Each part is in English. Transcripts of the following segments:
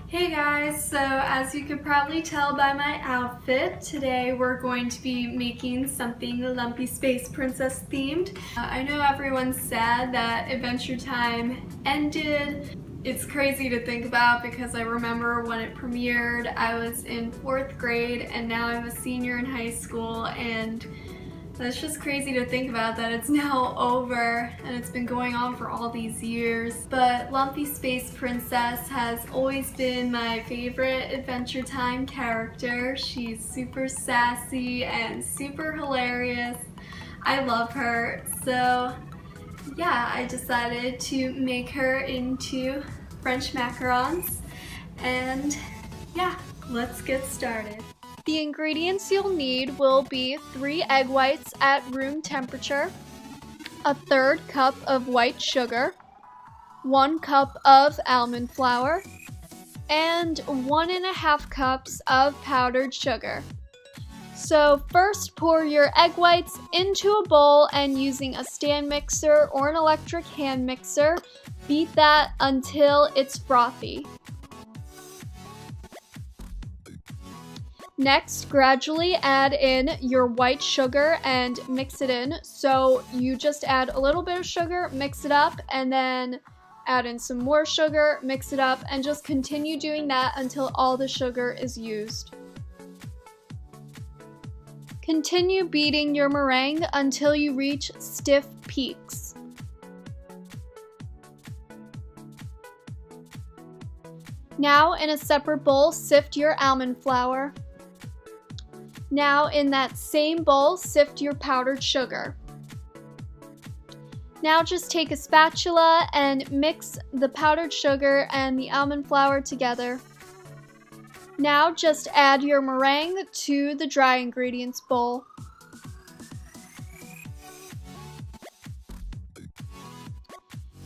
Hey guys, so as you could probably tell by my outfit, today we're going to be making something Lumpy Space Princess themed. I know everyone's sad that Adventure Time ended. It's crazy to think about because I remember when it premiered, I was in 4th grade and now I'm a senior in high school, and that's just crazy to think about that it's now over and it's been going on for all these years. But Lumpy Space Princess has always been my favorite Adventure Time character. She's super sassy and super hilarious. I love her. So yeah, I decided to make her into French macarons. And yeah, let's get started. The ingredients you'll need will be 3 egg whites at room temperature, a 1/3 cup of white sugar, 1 cup of almond flour, and 1½ cups of powdered sugar. So first pour your egg whites into a bowl and using a stand mixer or an electric hand mixer, beat that until it's frothy. Next, gradually add in your white sugar and mix it in. So you just add a little bit of sugar, mix it up, and then add in some more sugar, mix it up, and just continue doing that until all the sugar is used. Continue beating your meringue until you reach stiff peaks. Now, in a separate bowl, sift your almond flour. Now in that same bowl, sift your powdered sugar. Now just take a spatula and mix the powdered sugar and the almond flour together. Now just add your meringue to the dry ingredients bowl.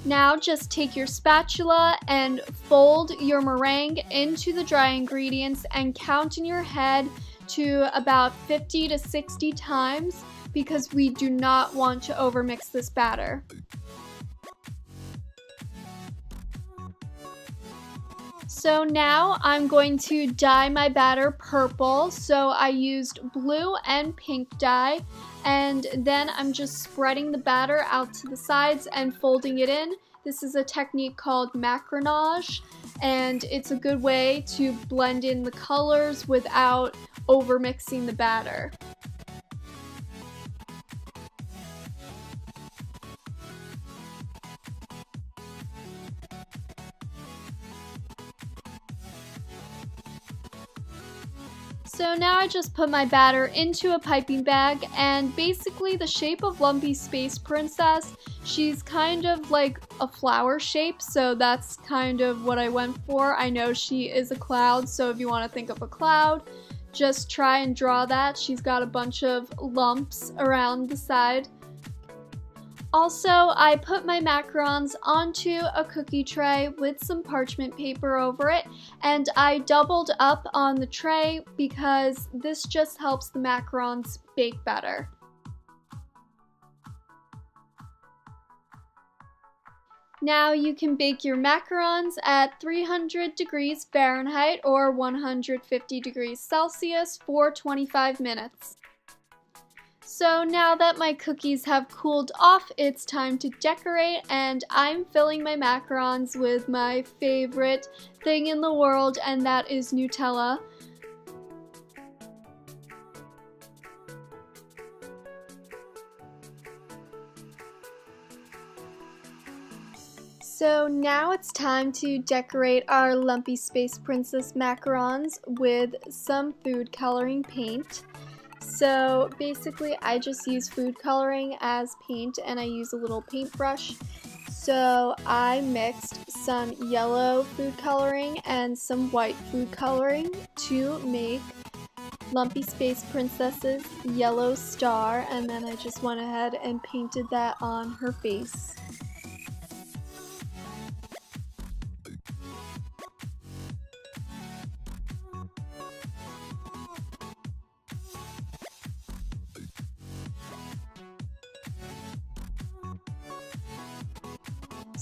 Now just take your spatula and fold your meringue into the dry ingredients and count in your head to about 50 to 60 times because we do not want to overmix this batter. So now I'm going to dye my batter purple. So I used blue and pink dye, and then I'm just spreading the batter out to the sides and folding it in. This is a technique called macaronage, and it's a good way to blend in the colors without overmixing the batter. So now I just put my batter into a piping bag, and basically the shape of Lumpy Space Princess, she's kind of like a flower shape, so that's kind of what I went for. I know she is a cloud, so if you want to think of a cloud, just try and draw that. She's got a bunch of lumps around the side. Also, I put my macarons onto a cookie tray with some parchment paper over it, and I doubled up on the tray because this just helps the macarons bake better. Now you can bake your macarons at 300 degrees Fahrenheit or 150 degrees Celsius for 25 minutes. So now that my cookies have cooled off, it's time to decorate, and I'm filling my macarons with my favorite thing in the world, and that is Nutella. So now it's time to decorate our Lumpy Space Princess macarons with some food coloring paint. So basically I just use food coloring as paint, and I use a little paintbrush. So I mixed some yellow food coloring and some white food coloring to make Lumpy Space Princess's yellow star, and then I just went ahead and painted that on her face.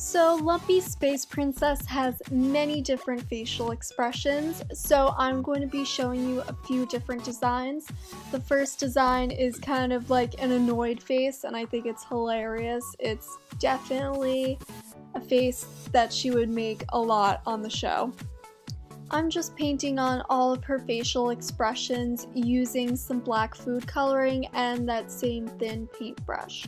So Lumpy Space Princess has many different facial expressions, so I'm going to be showing you a few different designs. The first design is kind of like an annoyed face, and I think it's hilarious. It's definitely a face that she would make a lot on the show. I'm just painting on all of her facial expressions using some black food coloring and that same thin paintbrush.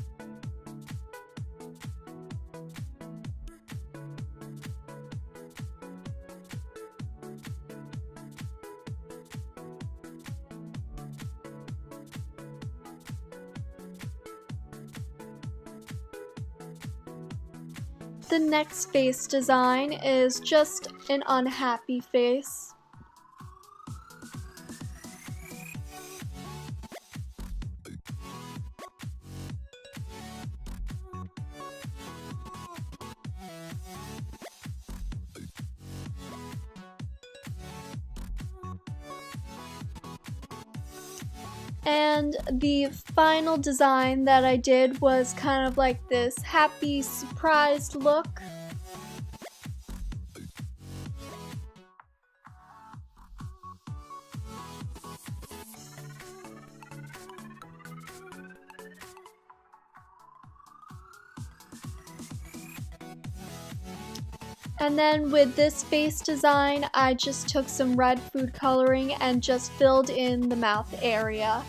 The next face design is just an unhappy face. And the final design that I did was kind of like this happy, surprised look. And then with this face design, I just took some red food coloring and just filled in the mouth area.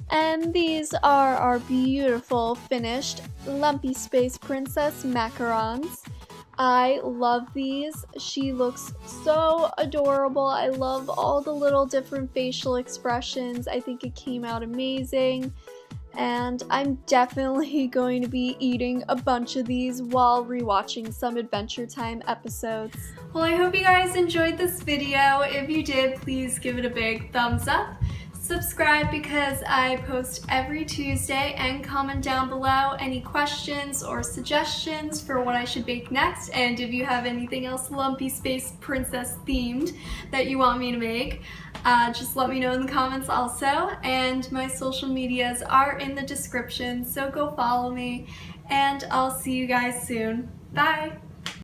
And these are our beautiful finished Lumpy Space Princess Macarons. I love these. She looks so adorable. I love all the little different facial expressions. I think it came out amazing. And I'm definitely going to be eating a bunch of these while rewatching some Adventure Time episodes. Well, I hope you guys enjoyed this video. If you did, please give it a big thumbs up. Subscribe because I post every Tuesday, and comment down below any questions or suggestions for what I should bake next, and if you have anything else Lumpy Space Princess themed that you want me to make, just let me know in the comments also. And my social medias are in the description, so go follow me, and I'll see you guys soon. Bye!